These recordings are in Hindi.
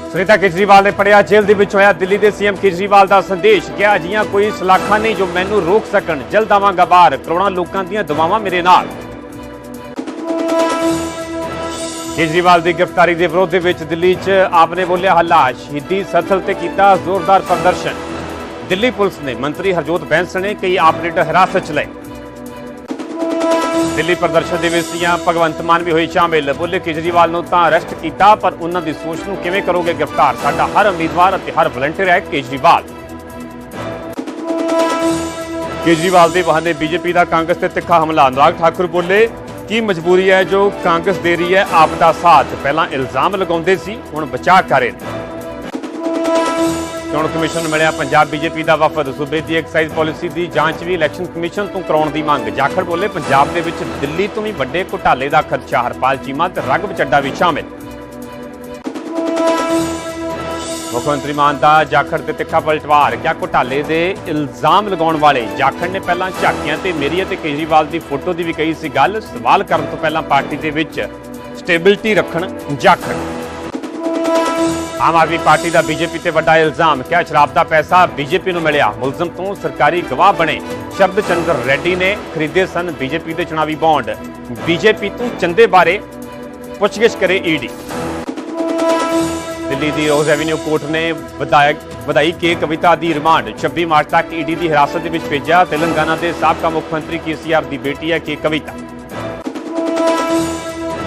सुनीता केजरीवाल ने पढ़िया जेल दे विच होया दिल्ली के सीएम केजरीवाल का संदेश। क्या अजियां कोई सलाखा नहीं जो मैनू रोक सकन, जल्द आवांगा बाहर, करोड़ों लोगों दी दुआवां मेरे नाल। केजरीवाल की गिरफ्तारी के विरोध विच दिल्ली च आपने बोलिया हल्ला, शहीदी स्थल ते कीता जोरदार प्रदर्शन। दिल्ली पुलिस ने मंत्री हरजोत बैंस ने कई आप लीडर हिरासत च लए। दिल्ली प्रदर्शन के विच भगवंत मान भी हुई शामिल। बोले केजरीवाल नूं तां अरेस्ट किया पर उन्हां दी सोच नूं किवें करोगे गिरफ्तार, साडा हर उम्मीदवार अते हर वलंटियर है केजरीवाल। केजरीवाल के बहाने बीजेपी का कांग्रेस से तिखा हमला। अनुराग ठाकुर बोले की मजबूरी है जो कांग्रेस दे रही है आप दा साथ, पहला इल्जाम लगाउंदे सी हुण बचाव कर रहे हैं। चोण कमिशन नूं मिलिया पंजाब बीजेपी का वफद। सूबे की एक्साइज पॉलिसी की जांच भी इलैक्शन कमिशन तो कराउण दी मंग। जाखड़ बोले पंजाब दे विच दिल्ली तो भी वड्डे घोटाले का खदशा, हरपाल चीमा ते रघुव चड्डा भी शामिल। मुख्यमंत्री मान का जाखड़ ते तिखा पलटवार। क्या घोटाले के इल्जाम लगाउण वाले जाखड़ ने पहला झाकियां ते मेरी ते केजरीवाल की फोटो की भी कही सी गल। सवाल करन तो पहला पार्टी के विच स्टेबिलिटी रखण जाखड़। आम आदमी पार्टी का बीजेपी ते वड्डा इल्जाम। क्या शराब का पैसा बीजेपी नूं मिलिया, मुलजम तो सरकारी गवाह बने। शब्द चंद्र रेड्डी ने खरीदे सन बीजेपी के चुनावी बॉन्ड। बीजेपी तो चंदे बारे पुछगिछ करे ईडी। दिल्ली की रोज एवेन्यू कोर्ट ने ਵਧਾਈ के कविता की रिमांड 26 मार्च तक ईडी की हिरासत में भेजा। तेलंगाना के साबका मुख्यमंत्री केसीआर की बेटी है के कविता।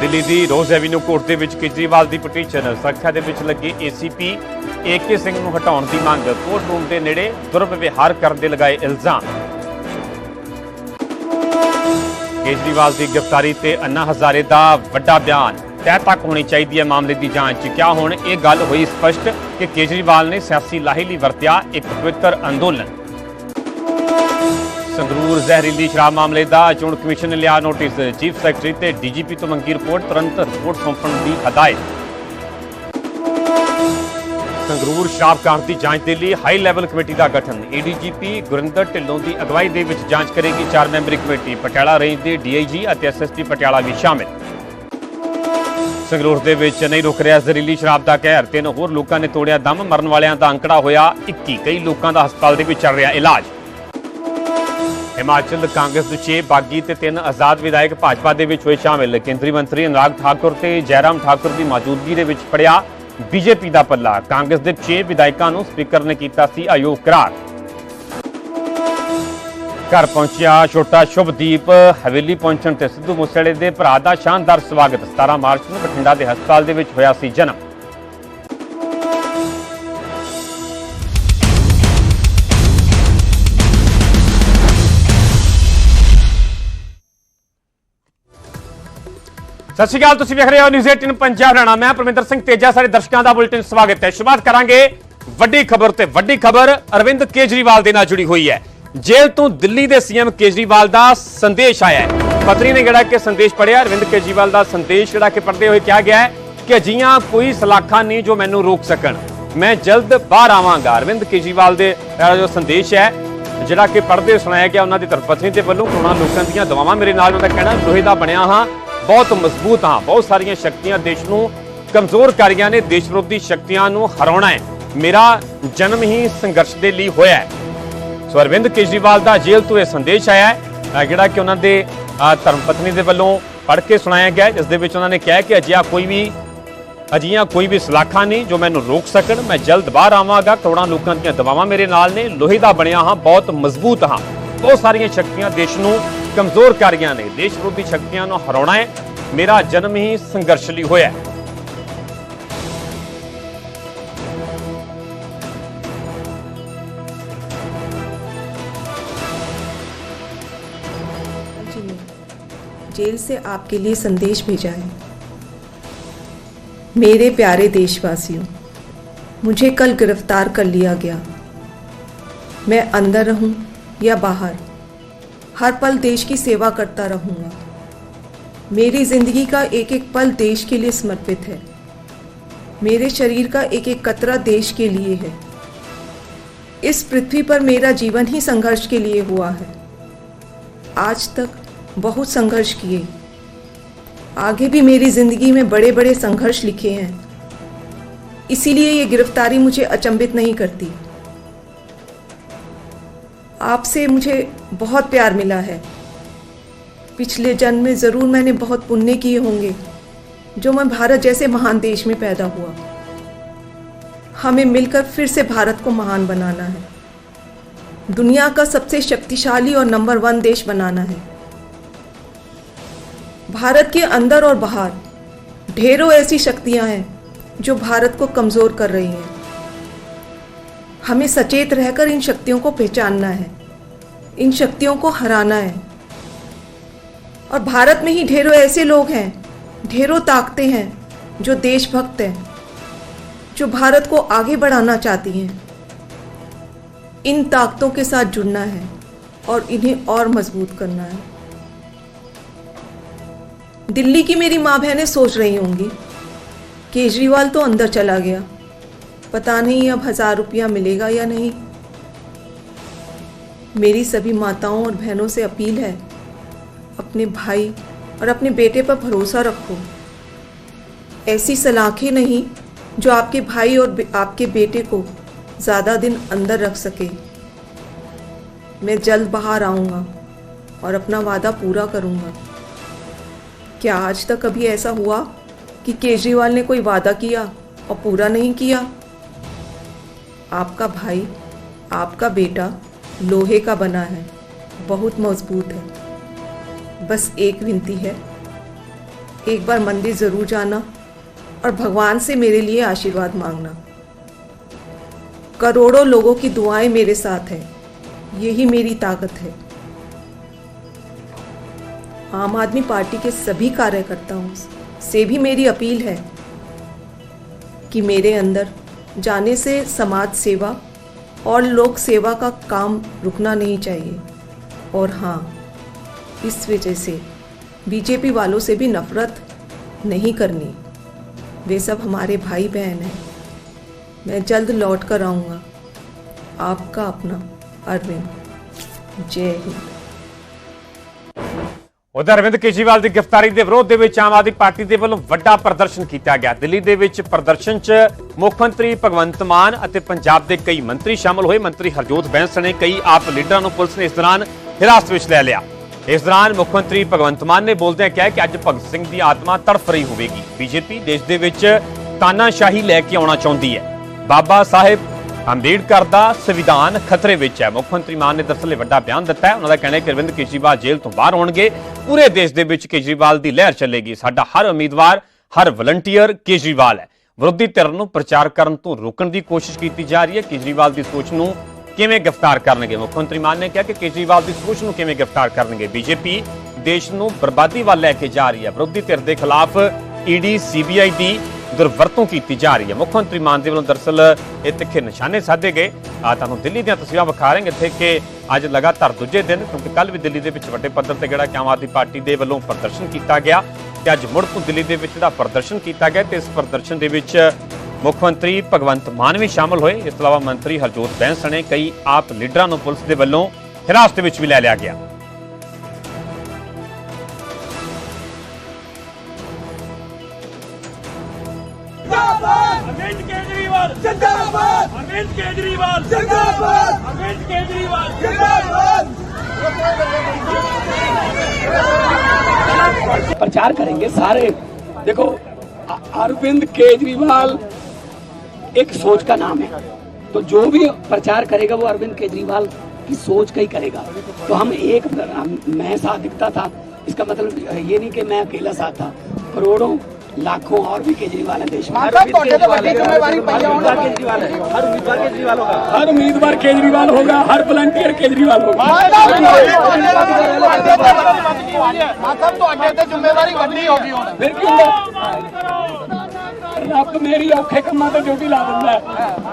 दिल्ली की रोज एवेन्यू कोर्ट के विच केजरीवाल की पटीशन। सुरक्षा के विच लगे एसीपी AK सिंह नूं हटाउण की मंग। कोर्ट रूम के नेड़े दुर्व्यवहार करने के लगाए इल्जाम। केजरीवाल की गिरफ्तारी ते अन्ना हजारे का वड्डा बयान। तय तक होनी चाहिए है मामले की जांच। क्या हुण ये गल हुई स्पष्ट कि केजरीवाल ने सियासी लाही लई वरतिया एक पवित्र अंदोलन। संगरूर जहरीली शराब मामले का चोण कमिशन ने लिया नोटिस। चीफ सैकटरी ते DGP तो मंगी रिपोर्ट, तुरंत रिपोर्ट सौंपण की हदायत। संगरूर शराब कांड की जांच के लिए हाई लैवल कमेटी का गठन। ADGP गुरिंदर ढिल्लों की अगवाई के विच जांच करेगी 4 मैंबरी कमेटी। पटियाला रेंज के DIG और SSP पटियाला भी शामिल। संगरूर के विच नहीं रुक रहा जहरीली शराब का कहर। 3 होर लोगों ने तोड़िया दम, मरण वालियां का अंकड़ा होया 21। कई लोगों का हस्पताल के चल रहा इलाज। हिमाचल कांग्रेस के 6 बागी ते 3 आजाद विधायक भाजपा के हुए शामिल। केंद्रीय मंत्री अनुराग ठाकुर ते जयराम ठाकुर की मौजूदगी के फड़िया बीजेपी का पल्ला। कांग्रेस के 6 विधायकों को स्पीकर ने किया सी अयोग करार। घर पहुंचिया छोटा शुभदीप। हवेली पहुंचण ते सिद्धू मूसेवाले के भरा का शानदार स्वागत। 17 मार्च को बठिंडा के हस्पताल के होया सी जन्म। सत श्री अकाल, तुसीं वेख रहे हो न्यूज़ 18 पंजाब हरियाणा। मैं परमिंदर सिंह तेजा, सारे दर्शकों का बुलेटिन स्वागत है। शुरुआत करांगे वड्डी खबर ते वड्डी खबर अरविंद केजरीवाल दे नाल जुड़ी हुई है। जेल तो दिल्ली के सीएम केजरीवाल का संदेश आया है। पत्नी ने जिहड़ा कि संदेश पढ़िया अरविंद केजरीवाल का संदेश जिहड़ा कि पढ़ते हुए कहा गया है कि अजियां कोई सलाखा नहीं जो मैनू रोक सकन, मैं जल्द बाहर आवांगा। अरविंद केजरीवाल के जो संदेश है जिहड़ा कि पढ़ते सुनाया गया उन्होंने धर्मपत्नी के वलों करोड़ों लोगों दी दुआवां मेरे नाल। उन्होंने कहना लोहे का बनिया हाँ, बहुत मजबूत हाँ, बहुत सारिया शक्तियां देश को कमजोर कर गई ने, देश विरोधी शक्तियां हराउणा है, मेरा जन्म ही संघर्ष के लिए होया है। सो अरविंद केजरीवाल का जेल तो यह संदेश आया है जिहड़ा कि उन्होंने धर्मपत्नी के वलों पढ़ के सुनाया गया, जिस दे विच उन्होंने कहा कि अजियां कोई भी सलाखा नहीं जो मैनू रोक सकन, मैं जल्द बाहर आवांगा, करोड़ों लोगों दी दुआवां मेरे नाल ने, लोहे का बनिया हाँ, बहुत मजबूत हाँ, बहुत सारिया शक्तियां देश को कमजोर कर गई ने, देश विरोधी शक्तियां हराउणा है, मेरा जन्म ही संघर्ष लिए होया है। जेल से आपके लिए संदेश भेजा है। मेरे प्यारे देशवासियों, मुझे कल गिरफ्तार कर लिया गया। मैं अंदर रहूं या बाहर, हर पल देश की सेवा करता रहूंगा। मेरी जिंदगी का एक एक पल देश के लिए समर्पित है। मेरे शरीर का एक एक कतरा देश के लिए है। इस पृथ्वी पर मेरा जीवन ही संघर्ष के लिए हुआ है। आज तक बहुत संघर्ष किए, आगे भी मेरी जिंदगी में बड़े बड़े संघर्ष लिखे हैं। इसीलिए ये गिरफ्तारी मुझे अचंभित नहीं करती। आपसे मुझे बहुत प्यार मिला है। पिछले जन्म में ज़रूर मैंने बहुत पुण्य किए होंगे जो मैं भारत जैसे महान देश में पैदा हुआ। हमें मिलकर फिर से भारत को महान बनाना है, दुनिया का सबसे शक्तिशाली और नंबर 1 देश बनाना है। भारत के अंदर और बाहर ढेरों ऐसी शक्तियां हैं जो भारत को कमज़ोर कर रही हैं। हमें सचेत रहकर इन शक्तियों को पहचानना है, इन शक्तियों को हराना है। और भारत में ही ढेरों ऐसे लोग हैं, ढेरों ताकतें हैं जो देशभक्त हैं, जो भारत को आगे बढ़ाना चाहती हैं। इन ताकतों के साथ जुड़ना है और इन्हें और मजबूत करना है। दिल्ली की मेरी माँ बहनें सोच रही होंगी, केजरीवाल तो अंदर चला गया, पता नहीं अब 1000 रुपया मिलेगा या नहीं। मेरी सभी माताओं और बहनों से अपील है, अपने भाई और अपने बेटे पर भरोसा रखो। ऐसी सलाखें नहीं जो आपके भाई और आपके बेटे को ज़्यादा दिन अंदर रख सके। मैं जल्द बाहर आऊँगा और अपना वादा पूरा करूँगा। क्या आज तक कभी ऐसा हुआ कि केजरीवाल ने कोई वादा किया और पूरा नहीं किया? आपका भाई, आपका बेटा लोहे का बना है, बहुत मजबूत है। बस एक विनती है, एक बार मंदिर ज़रूर जाना और भगवान से मेरे लिए आशीर्वाद मांगना। करोड़ों लोगों की दुआएं मेरे साथ हैं, यही मेरी ताकत है। आम आदमी पार्टी के सभी कार्यकर्ताओं से भी मेरी अपील है कि मेरे अंदर जाने से समाज सेवा और लोक सेवा का काम रुकना नहीं चाहिए। और हाँ, इस वजह से बीजेपी वालों से भी नफरत नहीं करनी। वे सब हमारे भाई बहन हैं। मैं जल्द लौट कर आऊँगा। आपका अपना अरविंद। जय हिंद। उधर अरविंद केजरीवाल की गिरफ्तारी के विरोध में आम आदमी पार्टी के वालों बड़ा प्रदर्शन किया गया। दिल्ली के विच प्रदर्शन च मुख्यमंत्री भगवंत मान और पंजाब के कई मंत्री शामिल हुए। मंत्री हरजोत बैंस ने कई आप लीडरों को पुलिस ने इस दौरान हिरासत में ले लिया। इस दौरान मुख्यमंत्री भगवंत मान ने बोलदे कहा कि अज भगत सिंह की आत्मा तड़फ रही होगी। बीजेपी देश के विच तानाशाही लैके आना चाहती है। बाबा साहेब अंबेडकर का संविधान खतरे में है। मुख्यमंत्री मान ने दरअसल वड्डा बयान दिता है। उन्होंने कहना है कि अरविंद केजरीवाल जेल तो बाहर होणगे, पूरे देश के विच केजरीवाल की लहर चलेगी। साडा हर उम्मीदवार, हर वलंटियर केजरीवाल है। विरोधी धिर नूं प्रचार करन तो रोकण की कोशिश की जा रही है। केजरीवाल की सोच नूं किवें गिरफ्तार करनगे? मुख्यमंत्री मान ने कहा कि केजरीवाल की सोच नूं किवें गिरफ्तार करनगे? बीजेपी देश नूं बर्बादी वाल लैके जा रही है। विरोधी धिर के खिलाफ ईडी सीबीआई की दुर्वरतों की जा रही है। मुख्यमंत्री मान वालों दरअसल ये तिखे निशाने साधे गए। तुहानूं दिल्ली दी तस्वीरां विखा रहे इत्थे कि अज लगातार दूजे दिन, क्योंकि कल भी दिल्ली दे विच वड्डे पद्धर ते जिहड़ा आम आदमी पार्टी दे वल्लों प्रदर्शन किया गया ते अज मुड़ तो दिल्ली दे विच जिहड़ा प्रदर्शन किया गया ते इस प्रदर्शन दे विच मुख्यमंत्री भगवंत मान भी शामिल हुए। इस तो इलावा मंत्री हरजोत बैंस ने कई आप लीडरां नूं पुलिस दे वल्लों हिरासत विच भी लै लिया गया। अरविंद केजरीवाल जिंदाबाद, अरविंद केजरीवाल जिंदाबाद, अरविंद केजरीवाल जिंदाबाद। प्रचार करेंगे सारे। देखो, अरविंद केजरीवाल एक सोच का नाम है, तो जो भी प्रचार करेगा वो अरविंद केजरीवाल की सोच का ही करेगा। तो मैं साथ दिखता था, इसका मतलब ये नहीं कि मैं अकेला साथ था। करोड़ों लाखों और भी केजरीवाल है देश में। हर उम्मीदवार केजरीवाल होगा, हर वलंटियर केजरीवाल होगा। फिर क्यों रब मेरी औखे कमां ते ड्यूटी ला दिंदा है,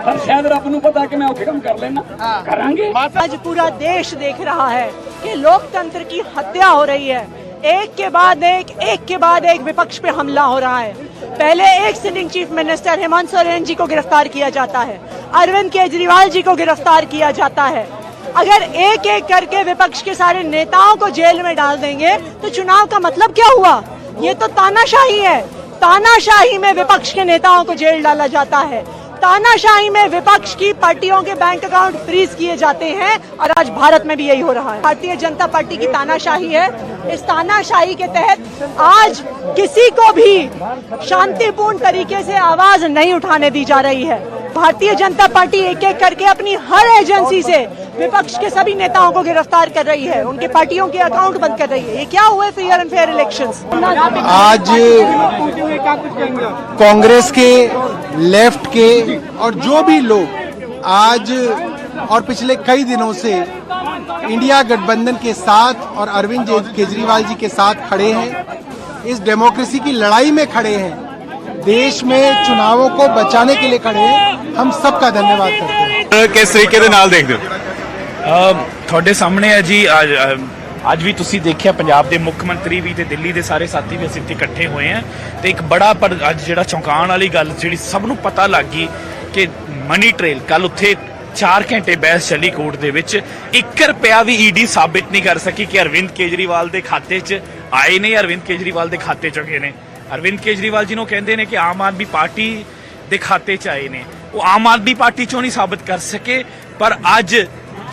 पर शायद रब नूं पता कि मैं औखे कम कर लेना करांगे। आज पूरा देश देख रहा है कि लोकतंत्र की हत्या हो रही है। एक के बाद एक विपक्ष पे हमला हो रहा है। पहले एक sitting chief minister Hemant Soren ji को गिरफ्तार किया जाता है, अरविंद केजरीवाल जी को गिरफ्तार किया जाता है। अगर एक एक करके विपक्ष के सारे नेताओं को जेल में डाल देंगे तो चुनाव का मतलब क्या हुआ? ये तो तानाशाही है। तानाशाही में विपक्ष के नेताओं को जेल डाला जाता है, तानाशाही में विपक्ष की पार्टियों के बैंक अकाउंट फ्रीज किए जाते हैं और आज भारत में भी यही हो रहा है। भारतीय जनता पार्टी की तानाशाही है। इस तानाशाही के तहत आज किसी को भी शांतिपूर्ण तरीके से आवाज नहीं उठाने दी जा रही है। भारतीय जनता पार्टी एक एक करके अपनी हर एजेंसी से विपक्ष के सभी नेताओं को गिरफ्तार कर रही है, उनके पार्टियों के अकाउंट बंद कर रही है। ये क्या हुआ फेयर एंड फेयर इलेक्शंस? आज कांग्रेस के, लेफ्ट के और जो भी लोग आज और पिछले कई दिनों से इंडिया गठबंधन के साथ और अरविंद केजरीवाल जी के साथ खड़े हैं, इस डेमोक्रेसी की लड़ाई में खड़े हैं, देश में चुनावों को बचाने के लिए खड़े हैं, हम सबका धन्यवाद करते हैं। किस तरीके ਦੇ ਨਾਲ ਦੇਖਦੇ ਹੋ? ਤੁਹਾਡੇ ਸਾਹਮਣੇ ਹੈ ਜੀ। ਅੱਜ ਵੀ ਤੁਸੀਂ ਦੇਖਿਆ ਪੰਜਾਬ ਦੇ ਮੁੱਖ ਮੰਤਰੀ ਵੀ ਤੇ ਦਿੱਲੀ ਦੇ ਸਾਰੇ ਸਾਥੀ ਵੀ ਅਸੀਂ ਇੱਥੇ ਇਕੱਠੇ ਹੋਏ ਆ ਤੇ ਇੱਕ ਬੜਾ ਪਰ ਅੱਜ ਜਿਹੜਾ ਚੌਂਕਾਉਣ ਵਾਲੀ ਗੱਲ ਜਿਹੜੀ ਸਭ ਨੂੰ ਪਤਾ ਲੱਗ ਗਈ ਕਿ ਮਨੀ ਟ੍ਰੇਲ ਕੱਲ ਉੱਥੇ 4 ਘੰਟੇ ਬਹਿਸ ਚੱਲੀ ਕੋਰਟ ਦੇ ਵਿੱਚ, 1 ਰੁਪਿਆ ਵੀ ਈਡੀ ਸਾਬਿਤ ਨਹੀਂ ਕਰ ਸਕੀ ਕਿ ਅਰਵਿੰਦ ਕੇਜਰੀਵਾਲ ਦੇ ਖਾਤੇ 'ਚ ਆਏ ਨੇ, ਅਰਵਿੰਦ ਕੇਜਰੀਵਾਲ ਦੇ ਖਾਤੇ 'ਚ ਗਏ ਨੇ। ਅਰਵਿੰਦ ਕੇਜਰੀਵਾਲ ਜੀ ਨੂੰ ਕਹਿੰਦੇ ਨੇ ਕਿ ਆਮ ਆਦਮੀ ਪਾਰਟੀ ਦੇ ਖਾਤੇ 'ਚ ਆਏ ਨੇ, ਉਹ ਆਮ ਆਦਮੀ ਪਾਰਟੀ 'ਚੋਂ ਨਹੀਂ ਸਾਬਿਤ ਕਰ ਸਕੇ। ਪਰ ਅੱਜ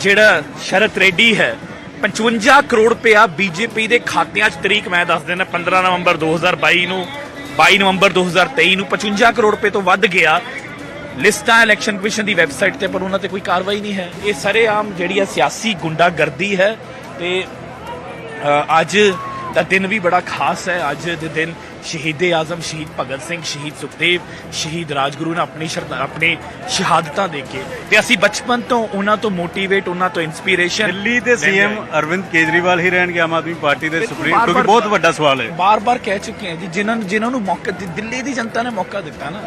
ਜਿਹੜਾ ਸ਼ਰਤ ਰੈਡੀ ਹੈ 55 ਕਰੋੜ ਰੁਪਇਆ ਬੀਜੇਪੀ ਦੇ ਖਾਤਿਆਂ 'ਚ, ਤਰੀਕ ਮੈਂ ਦੱਸ ਦਿੰਦਾ 15 ਨਵੰਬਰ 2022 ਨੂੰ, 22 ਨਵੰਬਰ 2023 ਨੂੰ 55 ਕਰੋੜ ਰੁਪਏ ਤੋਂ ਵੱਧ ਗਿਆ। ਲਿਸਟਾਂ ਇਲੈਕਸ਼ਨ ਕਮਿਸ਼ਨ ਦੀ ਵੈਬਸਾਈਟ ਤੇ, ਪਰ ਉਹਨਾਂ ਤੇ ਕੋਈ ਕਾਰਵਾਈ ਨਹੀਂ ਹੈ। ਇਹ ਸਰੇਆਮ ਜਿਹੜੀ ਹੈ ਸਿਆਸੀ ਗੁੰਡਾਗਰਦੀ ਹੈ ਤੇ ਅੱਜ ਦਾ ਦਿਨ ਵੀ ਬੜਾ ਖਾਸ ਹੈ। ਅੱਜ ਦੇ ਦਿਨ ਸ਼ਹੀਦੇ ਆਜ਼ਮ ਸ਼ਹੀਦ ਭਗਤ ਸਿੰਘ, ਸ਼ਹੀਦ ਸੁਖਦੇਵ, ਸ਼ਹੀਦ ਰਾਜਗੁਰੂ ਨੇ ਆਪਣੀ ਸ਼ਹਾਦਤਾਂ ਦੇ ਕੇ ਤੇ ਅਸੀਂ ਬਚਪਨ ਤੋਂ ਉਹਨਾਂ ਤੋਂ ਮੋਟੀਵੇਟ, ਉਹਨਾਂ ਤੋਂ ਇੰਸਪੀਰੇਸ਼ਨ। ਦਿੱਲੀ ਦੇ ਸੀਐਮ ਅਰਵਿੰਦ ਕੇਜਰੀਵਾਲ ਹੀ ਰਹਿਣਗੇ ਆਮ ਆਦਮੀ ਪਾਰਟੀ ਦੇ ਸੁਪਰੀਮ, ਕਿਉਂਕਿ ਬਹੁਤ ਵੱਡਾ ਸਵਾਲ ਹੈ। ਬਾਰ-ਬਾਰ ਕਹਿ ਚੁੱਕੇ ਹਾਂ ਜੀ, ਜਿਨ੍ਹਾਂ ਨੂੰ ਮੌਕਾ ਦਿੱਲੀ ਦੀ ਜਨਤਾ ਨੇ ਮੌਕਾ ਦਿੱਤਾ ਨਾ,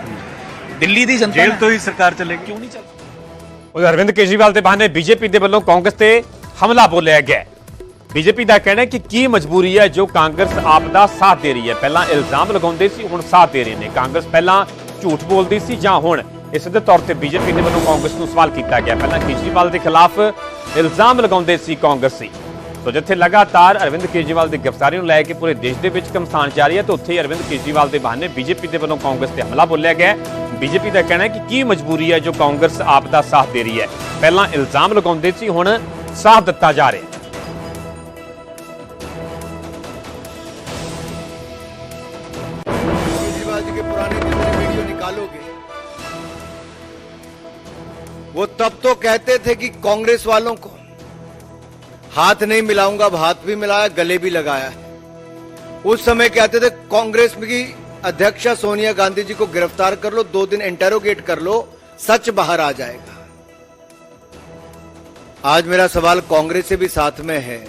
ਦਿੱਲੀ ਦੀ ਜਨਤਾ ਜੇਲ੍ਹ ਤੋਂ ਹੀ ਸਰਕਾਰ ਚੱਲੇਗੀ, ਕਿਉਂ ਨਹੀਂ ਚੱਲ? ਉਹ ਅਰਵਿੰਦ ਕੇਜਰੀਵਾਲ ਦੇ ਬਹਾਨੇ ਬੀਜੇਪੀ ਦੇ ਵੱਲੋਂ ਕਾਂਗਰਸ ਤੇ ਹਮਲਾ ਬੋਲਿਆ ਗਿਆ। ਬੀਜੇਪੀ ਦਾ ਕਹਿਣਾ ਹੈ ਕਿ ਕੀ ਮਜਬੂਰੀ ਹੈ ਜੋ ਕਾਂਗਰਸ ਆਪ ਦਾ ਸਾਥ ਦੇ ਰਹੀ ਹੈ। ਪਹਿਲਾਂ ਇਲਜ਼ਾਮ ਲਗਾਉਂਦੇ ਸੀ, ਹੁਣ ਸਾਥ ਦੇ ਰਹੇ ਨੇ। ਕਾਂਗਰਸ ਪਹਿਲਾਂ ਝੂਠ ਬੋਲਦੀ ਸੀ ਜਾਂ ਹੁਣ? ਇਸ ਦੇ ਤੌਰ ਤੇ ਬੀਜੇਪੀ ਦੇ ਵੱਲੋਂ ਕਾਂਗਰਸ ਨੂੰ ਸਵਾਲ ਕੀਤਾ ਗਿਆ। ਪਹਿਲਾਂ ਕੇਜਰੀਵਾਲ ਦੇ ਖਿਲਾਫ ਇਲਜ਼ਾਮ ਲਗਾਉਂਦੇ ਸੀ ਕਾਂਗਰਸੀ। ਸੋ ਜਿੱਥੇ ਲਗਾਤਾਰ ਅਰਵਿੰਦ ਕੇਜਰੀਵਾਲ ਦੀ ਗ੍ਰਿਫਤਾਰੀ ਨੂੰ ਲੈ ਕੇ ਪੂਰੇ ਦੇਸ਼ ਦੇ ਵਿੱਚ ਘਮਸਾਨ ਜਾਰੀ ਹੈ, ਤਾਂ ਉੱਥੇ ਹੀ ਅਰਵਿੰਦ ਕੇਜਰੀਵਾਲ ਦੇ ਬਹਾਨੇ ਬੀਜੇਪੀ ਦੇ ਵੱਲੋਂ ਕਾਂਗਰਸ ਤੇ ਹਮਲਾ ਬੋਲਿਆ ਗਿਆ। ਬੀਜੇਪੀ ਦਾ ਕਹਿਣਾ ਹੈ ਕਿ ਕੀ ਮਜਬੂਰੀ ਹੈ ਜੋ ਕਾਂਗਰਸ ਆਪ ਦਾ ਸਾਥ ਦੇ ਰਹੀ ਹੈ। ਪਹਿਲਾਂ ਇਲਜ਼ਾਮ ਲਗਾਉਂਦੇ ਸੀ, ਹੁਣ ਸਾਥ ਦਿੱਤਾ ਜਾ ਰਿਹਾ। केजरीवाल जी के पुराने जितने वीडियो निकालोगे, वो तब तो कहते थे कि कांग्रेस वालों को हाथ नहीं मिलाऊंगा, हाथ भी मिलाया, गले भी लगाया। उस समय कहते थे कांग्रेस की अध्यक्षा सोनिया गांधी जी को गिरफ्तार कर लो, 2 दिन इंटेरोगेट कर लो, सच बाहर आ जाएगा। आज मेरा सवाल कांग्रेस से भी साथ में है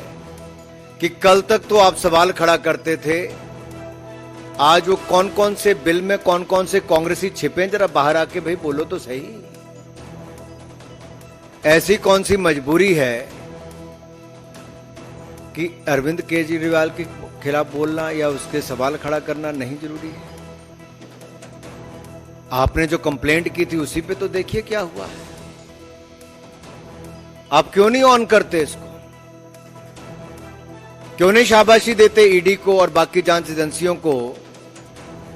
कि कल तक तो आप सवाल खड़ा करते थे, आज वो कौन कौन से बिल में कौन कौन से कांग्रेसी छिपे, जरा बाहर आके भाई बोलो तो सही। ऐसी कौन सी मजबूरी है कि अरविंद केजरीवाल के खिलाफ बोलना या उसके सवाल खड़ा करना नहीं जरूरी है? आपने जो कंप्लेंट की थी उसी पे तो देखिए क्या हुआ है। आप क्यों नहीं ऑन करते इसको? क्यों नहीं शाबाशी देते ईडी को और बाकी जांच एजेंसियों को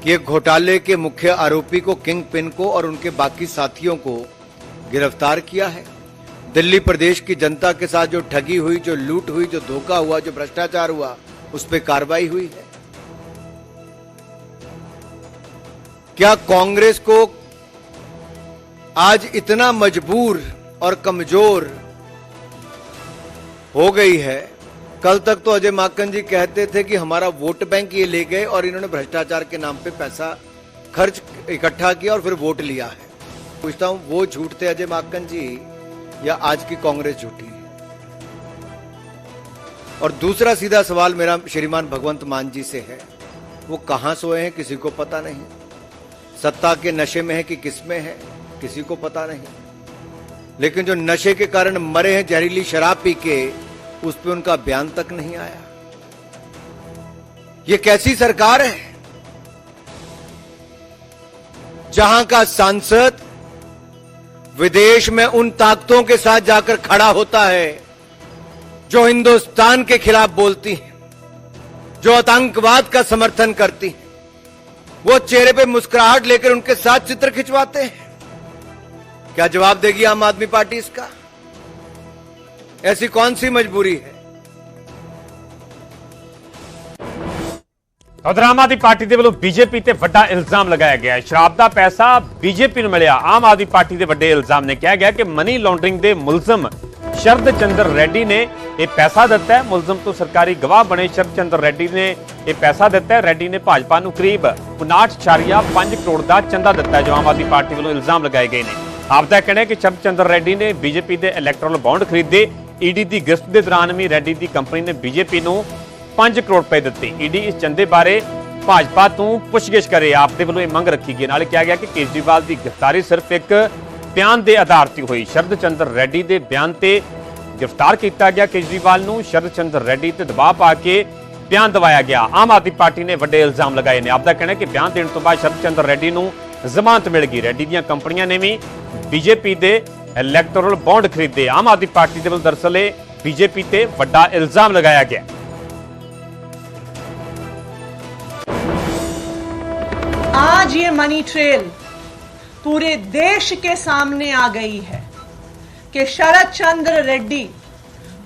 कि एक घोटाले के मुख्य आरोपी को, किंग पिन को और उनके बाकी साथियों को गिरफ्तार किया है। दिल्ली प्रदेश की जनता के साथ जो ठगी हुई, जो लूट हुई, जो धोखा हुआ, जो भ्रष्टाचार हुआ, उस पर कार्रवाई हुई है। क्या कांग्रेस को आज इतना मजबूर और कमजोर हो गई है? कल तक तो अजय माकन जी कहते थे कि हमारा वोट बैंक ये ले गए और इन्होंने भ्रष्टाचार के नाम पे पैसा खर्च इकट्ठा किया और फिर वोट लिया है। पूछता हूं, वो झूठ थे अजय माकन जी या आज की कांग्रेस झूठी है? और दूसरा सीधा सवाल मेरा श्रीमान भगवंत मान जी से है, वो कहां सोए हैं किसी को पता नहीं, सत्ता के नशे में है कि किसमें है किसी को पता नहीं, लेकिन जो नशे के कारण मरे हैं जहरीली शराब पी के, उस पर उनका बयान तक नहीं आया। ये कैसी सरकार है जहां का सांसद विदेश में उन ताकतों के साथ जाकर खड़ा होता है जो हिंदुस्तान के खिलाफ बोलती हैं, जो आतंकवाद का समर्थन करती हैं, वो चेहरे पे मुस्कुराहट लेकर उनके साथ चित्र खिंचवाते हैं। क्या जवाब देगी आम आदमी पार्टी इसका? ऐसी कौन सी मजबूरी है? ਉਧਰ ਆਮ ਆਦਮੀ ਪਾਰਟੀ ਦੇ ਵੱਲੋਂ ਬੀਜੇਪੀ ਤੇ ਵੱਡਾ ਇਲਜ਼ਾਮ ਲਗਾਇਆ ਗਿਆ ਹੈ। ਸ਼ਰਾਬ ਦਾ ਪੈਸਾ ਬੀਜੇਪੀ ਨੂੰ ਮਿਲਿਆ। ਆਮ ਆਦਮੀ ਪਾਰਟੀ ਦੇ ਵੱਡੇ ਇਲਜ਼ਾਮ ਨੇ ਕਿਹਾ ਗਿਆ ਕਿ ਮਨੀ ਲਾਂਡਰਿੰਗ ਦੇ ਮੁਲਜ਼ਮ ਸ਼ਰਦ ਚੰਦਰ ਰੈਡੀ ਨੇ ਇਹ ਪੈਸਾ ਦਿੱਤਾ ਹੈ। ਮੁਲਜ਼ਮ ਤੋਂ ਸਰਕਾਰੀ ਗਵਾਹ ਬਣੇ ਸ਼ਰਦ ਚੰਦਰ ਰੈਡੀ ਨੇ ਇਹ ਪੈਸਾ ਦਿੱਤਾ ਹੈ। ਰੈਡੀ ਨੇ ਭਾਜਪਾ ਨੂੰ ਕਰੀਬ 59.5 ਕਰੋੜ ਦਾ ਚੰਦਾ ਦਿੱਤਾ ਹੈ, ਜੋ ਆਮ ਆਦਮੀ ਪਾਰਟੀ ਵੱਲੋਂ ਇਲਜ਼ਾਮ ਲਗਾਏ ਗਏ ਨੇ। ਆਪ ਦਾ ਕਹਿਣਾ ਹੈ ਕਿ ਸ਼ਰਦ ਚੰਦਰ ਰੈਡੀ ਨੇ ਬੀਜੇਪੀ ਦੇ ਇਲੈਕਟੋਰਲ ਬੌਂਡ ਖਰੀਦੇ। ਈਡੀ ਦੀ ਗਸ਼ਤ ਦੇ ਦੌਰਾਨ ਵੀ ਰੈਡੀ ਦੀ ਕੰਪਨੀ ਨੇ ਬੀਜੇਪੀ ਨੂੰ 5 ਕਰੋੜ ਰੁਪਏ ਦਿੱਤੇ। ਈਡੀ ਇਸ ਚੰਦੇ ਬਾਰੇ ਭਾਜਪਾ ਤੋਂ ਪੁੱਛਗਿੱਛ ਕਰੇ, ਆਪ ਦੇ ਵੱਲੋਂ ਇਹ ਮੰਗ ਰੱਖੀ ਗਈ। ਨਾਲੇ ਕਿਹਾ ਗਿਆ ਕਿ ਕੇਜਰੀਵਾਲ ਦੀ ਗ੍ਰਿਫਤਾਰੀ ਸਿਰਫ ਇੱਕ ਬਿਆਨ ਦੇ ਆਧਾਰ ਤੇ ਹੋਈ। ਸ਼ਰਦ ਚੰਦਰ ਰੈਡੀ ਦੇ ਬਿਆਨ ਤੇ ਗ੍ਰਿਫਤਾਰ ਕੀਤਾ ਗਿਆ ਕੇਜਰੀਵਾਲ ਨੂੰ। ਸ਼ਰਦ ਚੰਦਰ ਰੈਡੀ ਤੇ ਦਬਾਅ ਪਾ ਕੇ ਬਿਆਨ ਦਵਾਇਆ ਗਿਆ। ਆਮ ਆਦਮੀ ਪਾਰਟੀ ਨੇ ਵੱਡੇ ਇਲਜ਼ਾਮ ਲਗਾਏ ਨੇ। ਆਪ ਦਾ ਕਹਿਣਾ ਕਿ ਬਿਆਨ ਦੇਣ ਤੋਂ ਬਾਅਦ ਸ਼ਰਦ ਚੰਦਰ ਰੈਡੀ ਨੂੰ ਜ਼ਮਾਨਤ ਮਿਲ ਗਈ। ਰੈਡੀ ਦੀਆਂ ਕੰਪਨੀਆਂ ਨੇ ਵੀ ਬੀਜੇਪੀ ਦੇ ਇਲੈਕਟੋਰਲ ਬੌਂਡ ਖਰੀਦੇ। ਆਮ ਆਦਮੀ ਪਾਰਟੀ ਦੇ ਵੱਲੋਂ ਦਰਅਸਲ ਇਹ ਬੀਜੇਪੀ ਤੇ ਵੱਡਾ ਇਲਜ਼ਾਮ ਲਗਾਇਆ ਗਿਆ। आज ये मनी ट्रेल पूरे देश के सामने आ गई है कि शरद चंद्र रेड्डी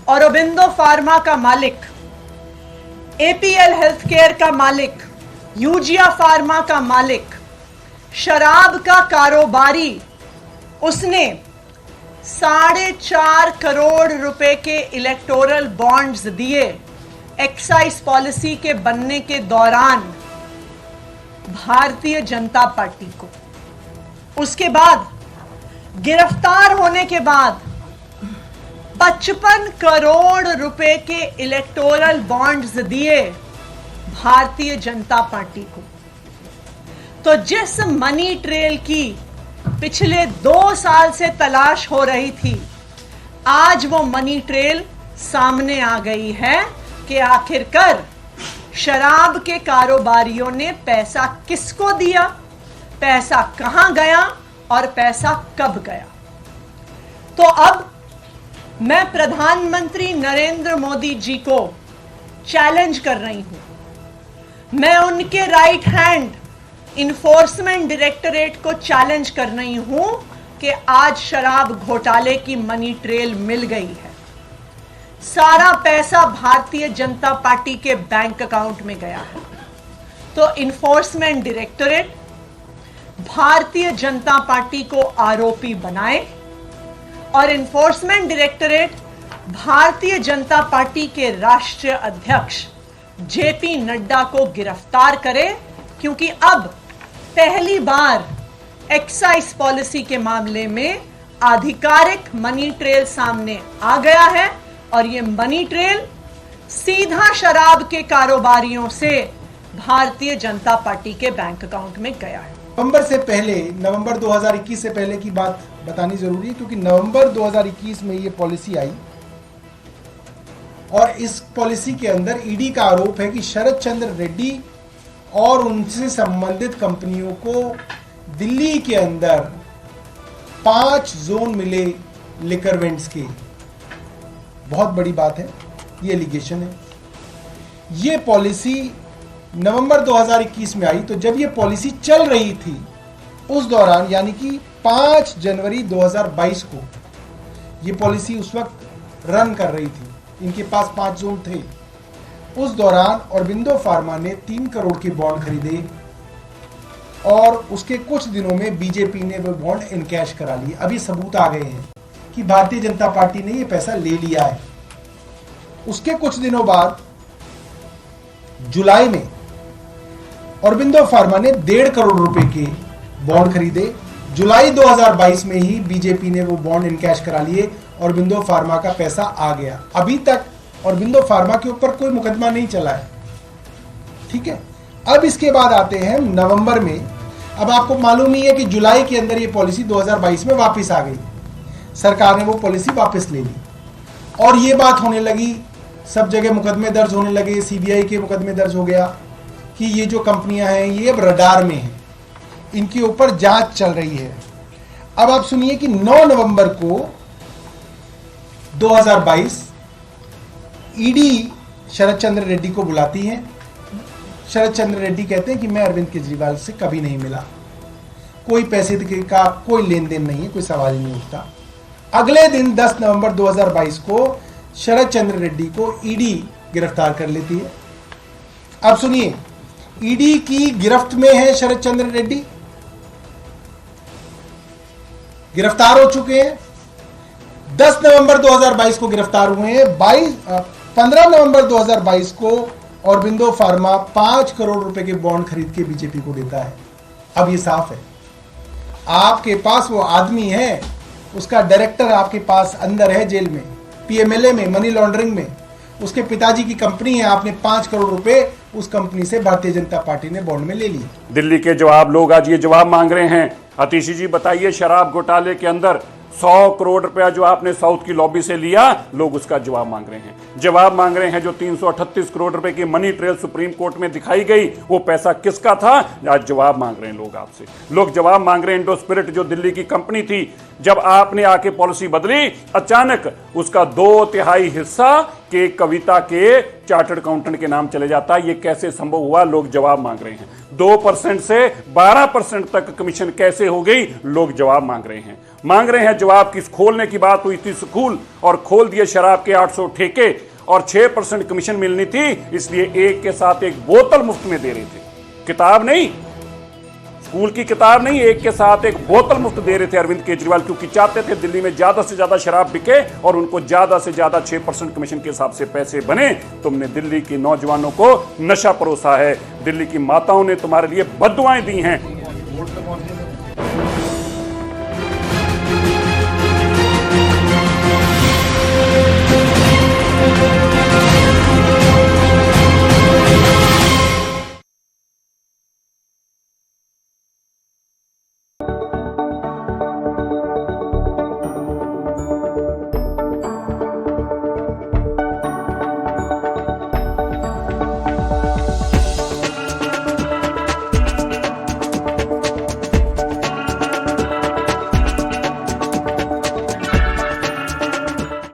और अरबिंदो फार्मा का मालिक, एपीएल हेल्थ केयर का मालिक, यूजिया फार्मा का मालिक, शराब का कारोबारी, उसने 4.5 करोड़ रुपए के इलेक्टोरल बॉन्ड्स दिए एक्साइज पॉलिसी के बनने के दौरान भारतीय जनता पार्टी को। उसके बाद गिरफ्तार होने के बाद 55 करोड़ रुपए के इलेक्टोरल बॉन्ड्स दिए भारतीय जनता पार्टी को। तो जिस मनी ट्रेल की पिछले 2 साल से तलाश हो रही थी, आज वो मनी ट्रेल सामने आ गई है कि आखिरकार शराब के कारोबारियों ने पैसा किसको दिया, पैसा कहां गया और पैसा कब गया। तो अब मैं प्रधानमंत्री नरेंद्र मोदी जी को चैलेंज कर रही हूं। मैं उनके राइट हैंड इन्फोर्समेंट डायरेक्टरेट को चैलेंज कर रही हूं कि आज शराब घोटाले की मनी ट्रेल मिल गई है। सारा पैसा भारतीय जनता पार्टी के बैंक अकाउंट में गया है। तो enforcement directorate Bharatiya Janata party को आरोपी बनाए और enforcement directorate Bharatiya Janata party के राष्ट्रीय अध्यक्ष जेपी नड्डा को गिरफ्तार करे, क्योंकि अब पहली बार एक्साइज पॉलिसी के मामले में आधिकारिक मनी ट्रेल सामने आ गया है और ये मनी ट्रेल सीधा शराब के कारोबारियों से भारतीय जनता पार्टी के बैंक अकाउंट में गया है। नवंबर 2021 से पहले की बात बतानी जरूरी है, क्योंकि नवंबर 2021 में ये पॉलिसी आई और इस पॉलिसी के अंदर ईडी का आरोप है कि शरद चंद्र रेड्डी और उनसे संबंधित कंपनियों को दिल्ली के अंदर 5 जोन मिले लिकर वेंट्स के। बहुत बड़ी बात है, ये एलिगेशन है। ये पॉलिसी नवंबर 2021 में आई, तो जब ये पॉलिसी चल रही थी उस दौरान, यानी कि 5 जनवरी 2022 को ये पॉलिसी उस वक्त रन कर रही थी, इनके पास 5 जोन थे। उस दौरान अरबिंदो फार्मा ने 3 करोड़ के बॉन्ड खरीदे और उसके कुछ दिनों में बीजेपी ने वो बॉन्ड इनकैश करा लिए। अभी सबूत आ गए हैं कि भारतीय जनता पार्टी ने ये पैसा ले लिया है। उसके कुछ दिनों बाद जुलाई में अरबिंदो फार्मा ने 1.5 करोड़ रुपए के बॉन्ड खरीदे। जुलाई 2022 में ही बीजेपी ने वो बॉन्ड इनकैश करा लिए। अरबिंदो फार्मा का पैसा आ गया। अभी तक अरबिंदो फार्मा के ऊपर कोई मुकदमा नहीं चला है, ठीक है। अब इसके बाद आते हैं नवंबर में। अब आपको मालूम ही है कि जुलाई के अंदर ये पॉलिसी 2022 में वापस आ गई। सरकार ने वो पॉलिसी वापस ले ली और ये बात होने लगी, सब जगह मुकदमे दर्ज होने लगे। सीबीआई के मुकदमे दर्ज हो गया कि ये जो कंपनियां हैं ये अब रडार में हैं, इनके ऊपर जांच चल रही है। अब आप सुनिए कि 9 नवंबर को 2022 ईडी शरद चंद्र रेड्डी को बुलाती है। शरद चंद्र रेड्डी कहते हैं कि मैं अरविंद केजरीवाल से कभी नहीं मिला, कोई पैसे का कोई लेन देन नहीं है, कोई सवाल ही नहीं उठता। अगले दिन 10 नवंबर 2022 को शरद चंद्र रेड्डी को ईडी गिरफ्तार कर लेती है। अब सुनिए, ईडी की गिरफ्त में है शरद चंद्र रेड्डी, गिरफ्तार हो चुके हैं। 10 नवंबर 2022 को गिरफ्तार हुए हैं। 15 नवंबर 2022 को ऑरबिंदो फार्मा 5 करोड़ रुपए के बॉन्ड खरीद के बीजेपी को देता है। अब ये साफ है, आपके पास वो आदमी है, उसका डायरेक्टर आपके पास अंदर है जेल में, पीएमएलए में, मनी लॉन्ड्रिंग में, उसके पिताजी की कंपनी है, आपने 5 करोड़ रुपए उस कंपनी से भारतीय जनता पार्टी ने बॉन्ड में ले लिए। दिल्ली के जवाब लोग आज ये जवाब मांग रहे हैं। अतिशी जी बताइए, शराब घोटाले के अंदर 100 करोड़ रुपया जो आपने साउथ की लॉबी से लिया, लोग उसका जवाब मांग रहे हैं। जवाब मांग रहे हैं जो 338 करोड़ रुपए की मनी ट्रेल सुप्रीम कोर्ट में दिखाई गई, वो पैसा किसका था? आज जवाब मांग रहे हैं लोग आपसे। लोग जवाब मांग रहे हैं इंडो स्पिरिट जो दिल्ली की कंपनी थी, जब आपने आके पॉलिसी बदली, अचानक उसका 2/3 हिस्सा के कविता के चार्टर्ड अकाउंटेंट के नाम चले जाता है। ये कैसे संभव हुआ? लोग जवाब मांग रहे हैं। 2% से 12% तक कमीशन कैसे हो गई? लोग जवाब मांग रहे हैं। मांग रहे हैं जवाब किस खोलने की बात हुई थी स्कूल और खोल दिए शराब के 800 ठेके और 6% कमीशन मिलनी थी, इसलिए एक के साथ एक बोतल मुफ्त में दे रहे थे। किताब नहीं, स्कूल की किताब नहीं, एक के साथ एक बोतल मुफ्त दे रहे थे अरविंद केजरीवाल, क्योंकि चाहते थे दिल्ली में ज्यादा से ज्यादा शराब बिके और उनको ज्यादा से ज्यादा 6% कमीशन के हिसाब से पैसे बने। तुमने दिल्ली के नौजवानों को नशा परोसा है, दिल्ली की माताओं ने तुम्हारे लिए बद्दुआएं दी हैं।